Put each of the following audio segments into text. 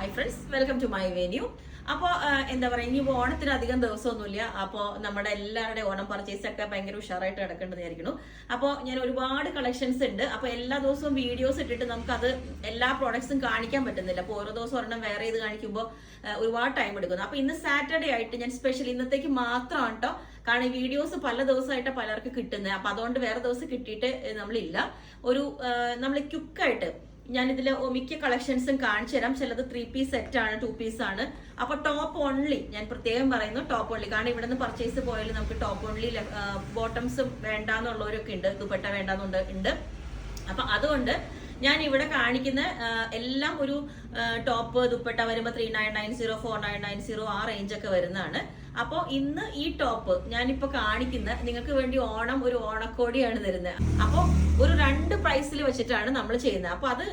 Hi friends, welcome to my venue. അപ്പോൾ എന്താ പറയുക, ഇനിയിപ്പോൾ ഓണത്തിന് അധികം ദിവസമൊന്നുമില്ല. അപ്പോൾ നമ്മുടെ എല്ലാവരുടെ ഓണം പർച്ചേസ് ഒക്കെ ഭയങ്കര ഉഷാറായിട്ട് നടക്കേണ്ടതായിരിക്കണം. അപ്പോൾ ഞാൻ ഒരുപാട് കളക്ഷൻസ് ഉണ്ട്. അപ്പോൾ എല്ലാ ദിവസവും വീഡിയോസ് ഇട്ടിട്ട് നമുക്കത് എല്ലാ പ്രോഡക്ട്സും കാണിക്കാൻ പറ്റുന്നില്ല. അപ്പോൾ ഓരോ ദിവസം ഒരെണ്ണം വേറെ ഇത് കാണിക്കുമ്പോൾ ഒരുപാട് ടൈം എടുക്കുന്നു. അപ്പോൾ ഇന്ന് സാറ്റർഡേ ആയിട്ട് ഞാൻ സ്പെഷ്യൽ ഇന്നത്തേക്ക് മാത്രമാണ് കേട്ടോ. കാരണം ഈ വീഡിയോസ് പല ദിവസമായിട്ട് പലർക്ക് കിട്ടുന്നത്. അപ്പോൾ അതുകൊണ്ട് വേറെ ദിവസം കിട്ടിയിട്ട് നമ്മളില്ല. നമ്മൾ ക്വിക്കായിട്ട് ഞാനിതിൽ മിക്ക കളക്ഷൻസും കാണിച്ചു തരാം. ചിലത് 3 പീസ് സെറ്റ് ആണ്, 2 പീസ് ആണ്. അപ്പൊ ടോപ്പ് ഓൺലി ഞാൻ പ്രത്യേകം പറയുന്നു, ടോപ്പ് ഓൺലി. കാരണം ഇവിടെ നിന്ന് പർച്ചേസ് പോയാലും നമുക്ക് ടോപ്പ് ഓൺലി ബോട്ടംസും വേണ്ടാന്നുള്ളവരൊക്കെ ഉണ്ട്, ദുപ്പട്ട വേണ്ടാന്നുണ്ട്. അപ്പൊ അതുകൊണ്ട് ഞാൻ ഇവിടെ കാണിക്കുന്ന എല്ലാം ഒരു ടോപ്പ് ദുപ്പട്ട വരുമ്പോൾ 3990, 4990 ആ റേഞ്ച് ഒക്കെ വരുന്നതാണ്. അപ്പോൾ ഇന്ന് ഈ ടോപ്പ് ഞാനിപ്പോ കാണിക്കുന്ന നിങ്ങൾക്ക് വേണ്ടി ഒരു ഓണക്കോടിയാണ് തരുന്നത്. അപ്പോൾ ഒരു 2 പ്രൈസിൽ വെച്ചിട്ടാണ് നമ്മൾ ചെയ്യുന്നത്. അപ്പൊ അത്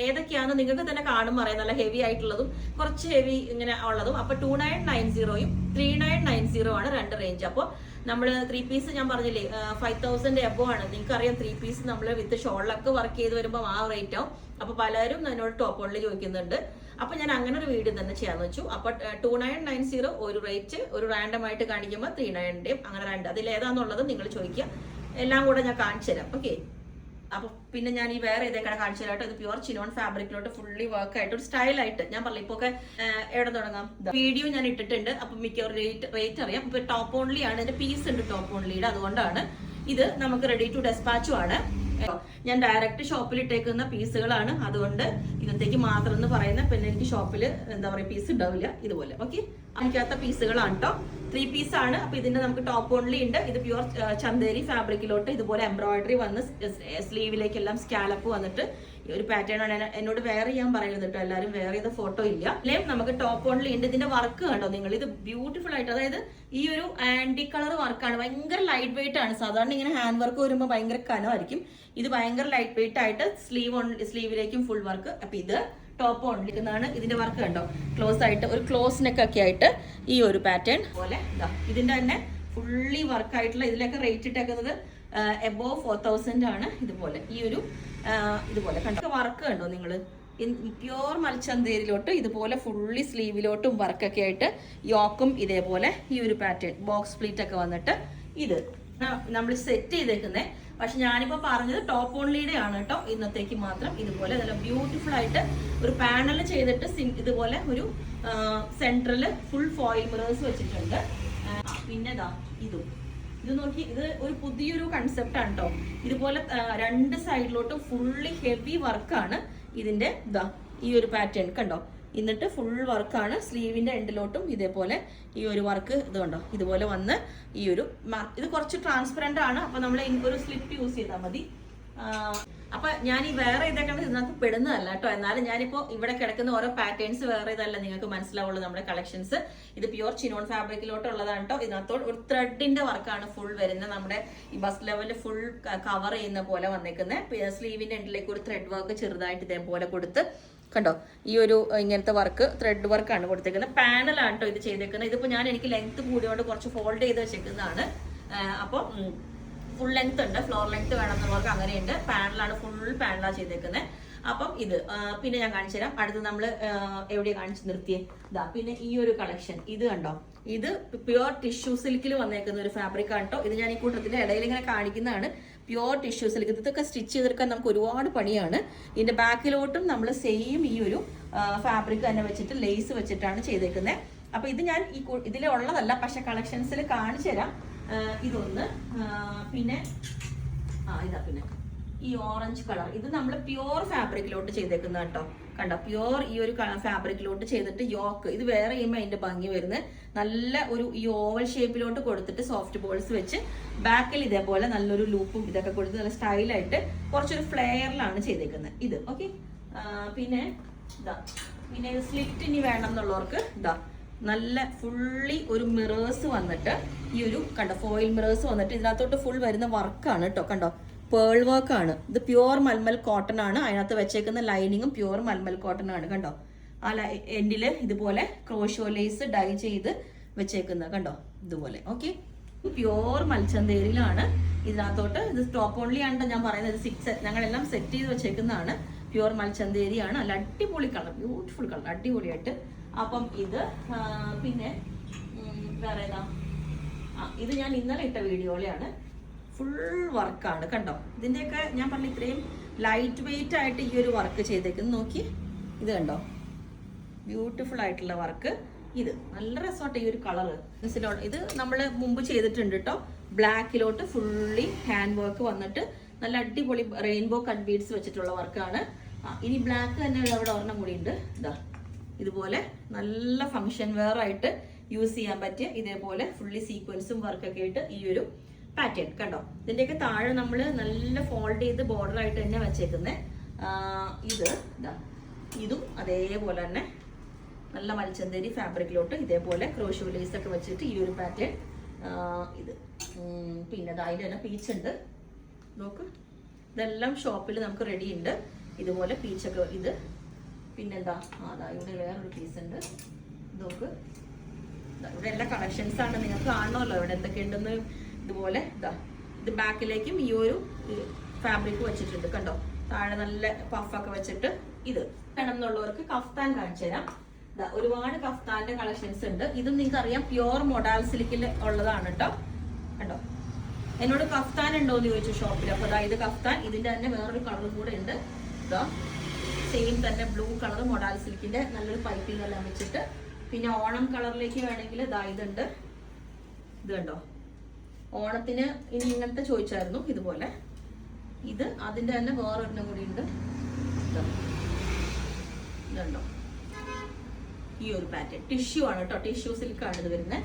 ഏതൊക്കെയാണെന്ന് നിങ്ങൾക്ക് തന്നെ കാണുമ്പോൾ അറിയാം. നല്ല ഹെവി ആയിട്ടുള്ളതും കുറച്ച് ഹെവി ഇങ്ങനെ ഉള്ളതും. അപ്പൊ 2990യും 3990 ആണ് 2 റേഞ്ച്. അപ്പോൾ നമ്മൾ 3 പീസ് ഞാൻ പറഞ്ഞില്ലേ 5000 എബോ ആണ്. നിങ്ങൾക്ക് അറിയാം 3 പീസ് നമ്മൾ വിത്ത് ഷോളിലൊക്കെ വർക്ക് ചെയ്ത് വരുമ്പോൾ ആ റേറ്റ് ആവും. അപ്പൊ പലരും എന്നോട് ടോപ്പ് ഓൺലി ചോദിക്കുന്നുണ്ട്. അപ്പൊ ഞാൻ അങ്ങനെ ഒരു വീഡിയോ തന്നെ ചെയ്യാന്ന് വെച്ചു. അപ്പൊ 2990 ഒരു റേറ്റ്, ഒരു റാൻഡം ആയിട്ട് കാണിക്കുമ്പോൾ 39ന്റെയും അങ്ങനെ 2 അതിൽ ഏതാന്നുള്ളത് നിങ്ങൾ ചോദിക്കുക. എല്ലാം കൂടെ ഞാൻ കാണിച്ചു തരാം. ഓക്കെ. അപ്പൊ പിന്നെ ഞാൻ ഈ വേറെ ഇതേക്കാണ് കാണിച്ചു തരാം. ഇത് പ്യുവർ ചിനോൺ ഫാബ്രിക്കിലോട്ട് ഫുള്ളി വർക്ക് ആയിട്ട് ഒരു സ്റ്റൈലായിട്ട് ഞാൻ പറഞ്ഞു. ഇപ്പൊ ഒക്കെ എവിടെ തുടങ്ങാം, വീഡിയോ ഞാൻ ഇട്ടിട്ടുണ്ട്. അപ്പൊ മിക്ക റേറ്റ് അറിയാം. ഇപ്പൊ ടോപ്പ് ഓൺലി ആണ്, ഇതിന്റെ പീസ് ഉണ്ട് ടോപ്പ് ഓൺലിയുടെ. അതുകൊണ്ടാണ് ഇത് നമുക്ക് റെഡി ടു ഡെസ്പാച്ചും ആണ്. ഞാൻ ഡയറക്റ്റ് ഷോപ്പിൽ ഇട്ടേക്കുന്ന പീസുകളാണ്. അതുകൊണ്ട് ഇന്നത്തേക്ക് മാത്രം എന്ന് പറയുന്ന, പിന്നെ എനിക്ക് ഷോപ്പിൽ എന്താ പറയുക പീസ് ഉണ്ടാവില്ല ഇതുപോലെ. ഓക്കെ, എനിക്കകത്ത പീസുകളാണ് കേട്ടോ. 3 പീസ് ആണ്. അപ്പൊ ഇതിന്റെ നമുക്ക് ടോപ്പ് ഓൺലി ഉണ്ട്. ഇത് പ്യുവർ ചന്ദേരി ഫാബ്രിക്കിലോട്ട് ഇതുപോലെ എംബ്രോയിഡറി വന്ന് സ്ലീവിലേക്കെല്ലാം സ്കാലപ്പ് വന്നിട്ട് ഈ ഒരു പാറ്റേൺ ആണ്. എന്നോട് വേറെ ചെയ്യാൻ പറയുന്നത് കേട്ടോ, എല്ലാവരും വേറെ ചെയ്ത ഫോട്ടോ ഇല്ല. അല്ലേയും നമുക്ക് ടോപ്പ് ഓൺലി ഉണ്ട്. ഇതിന്റെ വർക്ക് കണ്ടോ നിങ്ങൾ, ഇത് ബ്യൂട്ടിഫുൾ ആയിട്ട്, അതായത് ഈ ഒരു ആന്റി കളർ വർക്കാണ്. ഭയങ്കര ലൈറ്റ് വെയിറ്റ് ആണ്. സാധാരണ ഇങ്ങനെ ഹാൻഡ് വർക്ക് വരുമ്പോൾ ഭയങ്കര കനമായിരിക്കും. ഇത് ഭയങ്കര ലൈറ്റ് വെയിറ്റ് ആയിട്ട് സ്ലീവിലേക്കും ഫുൾ വർക്ക്. അപ്പൊ ഇത് ടോപ്പ് ഓൺലിക്കുന്നതാണ്. ഇതിന്റെ വർക്ക് കണ്ടോ, ക്ലോസ് ആയിട്ട് ഒരു ക്ലോസ് നെക്ക് ഒക്കെ ആയിട്ട് ഈ ഒരു പാറ്റേൺ പോലെ. ഇതിന്റെ തന്നെ ഫുള്ളി വർക്ക് ആയിട്ടുള്ള, ഇതിലൊക്കെ റേറ്റ് ഇട്ടേക്കുന്നത് എബോവ് 4000 ആണ്. ഇതുപോലെ ഈ ഒരു ഇതുപോലെ കണ്ടോ വർക്ക് കണ്ടോ നിങ്ങൾ, പ്യോർ മൽച്ചന്തേരിലോട്ട് ഇതുപോലെ ഫുള്ളി സ്ലീവിലോട്ടും വർക്കൊക്കെ ആയിട്ട് യോക്കും ഇതേപോലെ ഈ ഒരു പാറ്റേൺ ബോക്സ് പ്ലീറ്റ് ഒക്കെ വന്നിട്ട് ഇത് നമ്മൾ സെറ്റ് ചെയ്തേക്കുന്നത്. പക്ഷെ ഞാനിപ്പോ പറഞ്ഞത് ടോപ്പ് ഓൺലിയുടെ ആണ് കേട്ടോ. ഇന്നത്തേക്ക് മാത്രം ഇതുപോലെ നല്ല ബ്യൂട്ടിഫുൾ ആയിട്ട് ഒരു പാനൽ ചെയ്തിട്ട് ഇതുപോലെ ഒരു സെൻട്രല് ഫുൾ ഫോയിൽ മിറേഴ്സ് വെച്ചിട്ടുണ്ട്. പിന്നെ ഇത് നോക്കി, ഇത് ഒരു പുതിയൊരു കൺസെപ്റ്റ് ആണ് കേട്ടോ. ഇതുപോലെ 2 സൈഡിലോട്ടും ഫുള്ളി ഹെവി വർക്കാണ് ഇതിന്റെ. ഈ ഒരു പാറ്റേൺ കണ്ടോ, എന്നിട്ട് ഫുൾ വർക്കാണ് സ്ലീവിന്റെ എൻഡിലോട്ടും ഇതേപോലെ ഈ ഒരു വർക്ക്. ഇത് കണ്ടോ, ഇതുപോലെ വന്ന് ഈ ഒരു ഇത് കുറച്ച് ട്രാൻസ്പെറന്റ് ആണ്. അപ്പൊ നമ്മൾ ഒരു സ്ലിപ്പ് യൂസ് ചെയ്താൽ മതി. അപ്പൊ ഞാൻ ഈ വേറെ ഇതൊക്കെ ഇതിനകത്ത് പെടുന്നതല്ല കേട്ടോ. എന്നാലും ഞാനിപ്പോ ഇവിടെ കിടക്കുന്ന ഓരോ പാറ്റേൺസ് വേറെ ഇതല്ല, നിങ്ങൾക്ക് മനസ്സിലാവുള്ളൂ നമ്മുടെ കളക്ഷൻസ്. ഇത് പ്യുവർ ചിനോൺ ഫാബ്രിക്കിലോട്ടുള്ളതാണ് കേട്ടോ. ഇതിനകത്തോട് ഒരു ത്രെഡിന്റെ വർക്കാണ് ഫുൾ വരുന്നത്. നമ്മുടെ ഈ ബസ് ലെവലിൽ ഫുൾ കവർ ചെയ്യുന്ന പോലെ വന്നേക്കുന്നത്. സ്ലീവിന്റെ എൻഡിലേക്ക് ഒരു ത്രെഡ് വർക്ക് ചെറുതായിട്ട് ഇതേപോലെ കൊടുത്ത് കണ്ടോ, ഈ ഒരു ഇങ്ങനത്തെ വർക്ക് ത്രെഡ് വർക്കാണ് കൊടുത്തേക്കുന്നത്. പാനലാണ് കേട്ടോ ഇത് ചെയ്തേക്കുന്നത്. ഇതിപ്പോ എനിക്ക് ലെങ്ത് കൂടിയോണ്ട് കുറച്ച് ഫോൾഡ് ചെയ്ത് വെച്ചേക്കുന്നതാണ്. അപ്പോൾ ഫുൾ ലെങ്ത് ഉണ്ട്, ഫ്ലോർ ലെങ്ത് വേണമെന്നുള്ളവർക്ക് അങ്ങനെയുണ്ട്. പാനലാണ്, ഫുൾ പാനലാണ് ചെയ്തേക്കുന്നത്. അപ്പം ഇത് പിന്നെ ഞാൻ കാണിച്ചു തരാം. അടുത്ത് നമ്മൾ എവിടെയാണ് കാണിച്ചു നിർത്തിയേ, പിന്നെ ഈ ഒരു കളക്ഷൻ ഇത് കണ്ടോ. ഇത് പ്യുവർ ടിഷ്യൂ സിൽക്കിൽ വന്നേക്കുന്ന ഒരു ഫാബ്രിക് ആണ് കേട്ടോ. ഇത് ഞാൻ ഈ കൂട്ടത്തിന്റെ ഇടയിൽ ഇങ്ങനെ കാണിക്കുന്നതാണ്. Pure tissue silk. ഇതൊക്കെ സ്റ്റിച്ച് ചെയ്തെടുക്കാൻ നമുക്ക് ഒരുപാട് പണിയാണ്. ഇതിന്റെ ബാക്കിലോട്ടും നമ്മൾ സെയിം ഈ ഒരു ഫാബ്രിക് തന്നെ വെച്ചിട്ട് ലേസ് വെച്ചിട്ടാണ് ചെയ്തേക്കുന്നത്. അപ്പൊ ഇത് ഞാൻ ഇതിലുള്ളതല്ല, പക്ഷെ കളക്ഷൻസിൽ കാണിച്ചു തരാം. ഇതൊന്ന്, പിന്നെ പിന്നെ ഈ ഓറഞ്ച് കളർ, ഇത് നമ്മൾ പ്യുവർ ഫാബ്രിക്കിലോട്ട് ചെയ്തേക്കുന്ന കേട്ടോ. കണ്ടോ, പ്യുവർ ഈ ഒരു ഫാബ്രിക്കിലോട്ട് ചെയ്തിട്ട് യോക്ക് ഇത് വേറെ ചെയ്യുമ്പോൾ അതിന്റെ ഭംഗി വരുന്നത്. നല്ല ഒരു ഈ ഓവൽ ഷേപ്പിലോട്ട് കൊടുത്തിട്ട് സോഫ്റ്റ് ബോൾസ് വെച്ച് ബാക്കിൽ ഇതേപോലെ നല്ലൊരു ലൂപ്പും ഇതൊക്കെ കൊടുത്ത് നല്ല സ്റ്റൈലായിട്ട് കുറച്ചൊരു ഫ്ലെയറിലാണ് ചെയ്തേക്കുന്നത് ഇത്. ഓക്കെ, പിന്നെ പിന്നെ ഇത് സ്ലിറ്റ് ഇനി വേണം എന്നുള്ളവർക്ക് നല്ല ഫുള്ളി ഒരു മിറേഴ്സ് വന്നിട്ട് ഈ ഒരു കണ്ടോ ഫോയിൽ മിറേഴ്സ് വന്നിട്ട് ഇതിനകത്തോട്ട് ഫുൾ വരുന്ന വർക്കാണ് കേട്ടോ. കണ്ടോ, പേൾ വർക്കാണ്. ഇത് പ്യുവർ മൽമൽ കോട്ടൺ ആണ്. അതിനകത്ത് വെച്ചേക്കുന്ന ലൈനിങ്ങും പ്യുവർ മൽമൽ കോട്ടൺ ആണ്. കണ്ടോ, ആ എൻഡില് ഇതുപോലെ ക്രോഷോ ലേസ് ഡൈ ചെയ്ത് വെച്ചേക്കുന്നത് കണ്ടോ, ഇതുപോലെ. ഓക്കെ, പ്യുവർ മൽച്ചന്തേരിയിലാണ് ഇതിനകത്തോട്ട്. ഇത് ടോപ്പ് ഓൺലി ആണ് ഞാൻ പറയുന്നത്. ഞങ്ങളെല്ലാം സെറ്റ് ചെയ്ത് വെച്ചേക്കുന്നതാണ്. പ്യുവർ മൽച്ചന്തേരിയാണ്. നല്ല അടിപൊളി കളർ, ബ്യൂട്ടിഫുൾ കളർ, അടിപൊളിയായിട്ട്. അപ്പം ഇത് പിന്നെ വേറെ ഏതാ, ഇത് ഞാൻ ഇന്നലെ ഇട്ട വീഡിയോയിലാണ്. ഫുൾ വർക്കാണ് കണ്ടോ. ഇതിൻ്റെയൊക്കെ ഞാൻ പറഞ്ഞ ഇത്രയും ലൈറ്റ് വെയിറ്റ് ആയിട്ട് ഈ ഒരു വർക്ക് ചെയ്തേക്കുന്നത് നോക്കി. ഇത് കണ്ടോ, ബ്യൂട്ടിഫുൾ ആയിട്ടുള്ള വർക്ക്. ഇത് നല്ല രസമായിട്ട് ഈ ഒരു കളറ്. ഇത് നമ്മൾ മുമ്പ് ചെയ്തിട്ടുണ്ട് കേട്ടോ. ബ്ലാക്കിലോട്ട് ഫുള്ളി ഹാൻഡ് വർക്ക് വന്നിട്ട് നല്ല അടിപൊളി റെയിൻബോ കട്ട് ബീഡ്സ് വെച്ചിട്ടുള്ള വർക്കാണ്. ഇനി ബ്ലാക്ക് തന്നെ അവിടെ ഒരെണ്ണം കൂടി ഉണ്ട്. ഇതാ ഇതുപോലെ നല്ല ഫങ്ഷൻ വെയർ ആയിട്ട് യൂസ് ചെയ്യാൻ പറ്റിയ ഇതേപോലെ ഫുള്ളി സീക്വൻസും വർക്കൊക്കെ ആയിട്ട് ഈ ഒരു പാറ്റേൺ കണ്ടോ. ഇതിൻ്റെയൊക്കെ താഴെ നമ്മൾ നല്ല ഫോൾഡ് ചെയ്ത് ബോർഡർ ആയിട്ട് തന്നെ വെച്ചേക്കുന്നത്. ഇതും അതേപോലെ തന്നെ നല്ല മൽച്ചന്തേരി ഫാബ്രിക്കിലോട്ട് ഇതേപോലെ ക്രോഷോ ലേസ് ഒക്കെ വെച്ചിട്ട് ഈ ഒരു പാറ്റേൺ. ഇത് പിന്നെ അതിൽ തന്നെ പീച്ച് ഉണ്ട് നോക്ക്. ഇതെല്ലാം ഷോപ്പിൽ നമുക്ക് റെഡി ഉണ്ട് ഇതുപോലെ പീച്ചൊക്കെ. ഇത് പിന്നെന്താ, ഇവിടെ വേറൊരു പീസ് ഉണ്ട് നോക്ക്. ഇവിടെ എല്ലാ കളക്ഷൻസ് ആണ്, നിങ്ങൾക്ക് കാണണമല്ലോ ഇവിടെ എന്തൊക്കെ ഉണ്ടെന്ന്. ഇതുപോലെ ഇത് ബാക്കിലേക്കും ഈ ഒരു ഫാബ്രിക് വെച്ചിട്ടുണ്ട് കണ്ടോ. താഴെ നല്ല പഫൊക്കെ വെച്ചിട്ട്. ഇത് വേണം എന്നുള്ളവർക്ക് കഫ്താൻ കാണിച്ചു തരാം. ഒരുപാട് കഫ്താന്റെ കളക്ഷൻസ് ഉണ്ട്. ഇതും നിങ്ങൾക്ക് അറിയാം പ്യുവർ മൊഡാൽ സിൽക്കിൽ ഉള്ളതാണ് കേട്ടോ. കണ്ടോ, എന്നോട് കഫ്താൻ ഉണ്ടോ എന്ന് ചോദിച്ചു ഷോപ്പിൽ. അപ്പൊ ഇത് കഫ്താൻ. ഇതിന്റെ തന്നെ വേറൊരു കളറും കൂടെ ഉണ്ട്. സെയിം തന്നെ ബ്ലൂ കളർ മൊഡാൽ സിൽക്കിന്റെ നല്ലൊരു പൈപ്പിംഗ് എല്ലാം വെച്ചിട്ട്. പിന്നെ ഓണം കളറിലേക്ക് വേണമെങ്കിൽ ഇതുണ്ട്. ഇത് കണ്ടോ, ഓണത്തിന് ഇനി ഇങ്ങനത്തെ ചോദിച്ചായിരുന്നു ഇതുപോലെ. ഇത് അതിന്റെ തന്നെ വേറൊരെണ്ണം കൂടി ഉണ്ട്. ഇതുണ്ടോ, ഈ ഒരു പാറ്റേൺ ടിഷ്യൂ ആണ് കേട്ടോ. ടിഷ്യൂ സിൽക്കാണ് ഇത് വരുന്നത്.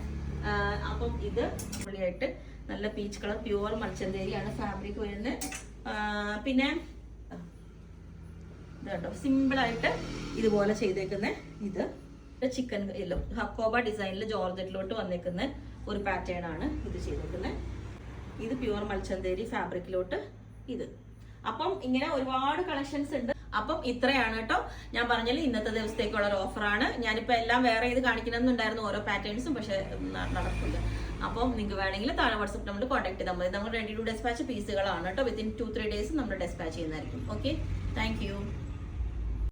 അപ്പം ഇത് അടിപൊളിയായിട്ട് നല്ല പീച്ച് കളർ പ്യുവർ മൽച്ചന്തേരിയാണ് ഫാബ്രിക് വരുന്നത്. പിന്നെ ഇത് കണ്ടോ, സിമ്പിളായിട്ട് ഇതുപോലെ ചെയ്തേക്കുന്ന ഇത് ചിക്കൻ യെല്ലോ ഹക്കോബ ഡിസൈനിൽ ജോർജറ്റിലോട്ട് വന്നേക്കുന്ന ഒരു പാറ്റേൺ ആണ് ഇത് ചെയ്തേക്കുന്നത്. ഇത് പ്യുവർ മൽച്ചന്തേരി ഫാബ്രിക്കിലോട്ട് ഇത്. അപ്പം ഇങ്ങനെ ഒരുപാട് കളക്ഷൻസ് ഉണ്ട്. അപ്പം ഇത്രയാണ് കേട്ടോ ഞാൻ പറഞ്ഞാൽ ഇന്നത്തെ ദിവസത്തേക്കുള്ള ഒരു ഓഫറാണ്. ഞാനിപ്പോൾ എല്ലാം വേറെ ഇത് കാണിക്കണമെന്നുണ്ടായിരുന്നു ഓരോ പാറ്റേൺസും, പക്ഷെ നടക്കില്ല. അപ്പം നിങ്ങൾക്ക് വേണമെങ്കിൽ താഴെ വാട്സപ്പ് നമ്പറിൽ കോൺടാക്ട് ചെയ്താൽ മതി. നമ്മൾ റെഡി ടു ഡെസ്പാച്ച് പീസുകളാണ് കേട്ടോ. വിത്തിൻ 2-3 ഡേയ്സ് നമ്മൾ ഡെസ്പാച്ച് ചെയ്യുന്നതായിരിക്കും. Okay, thank you.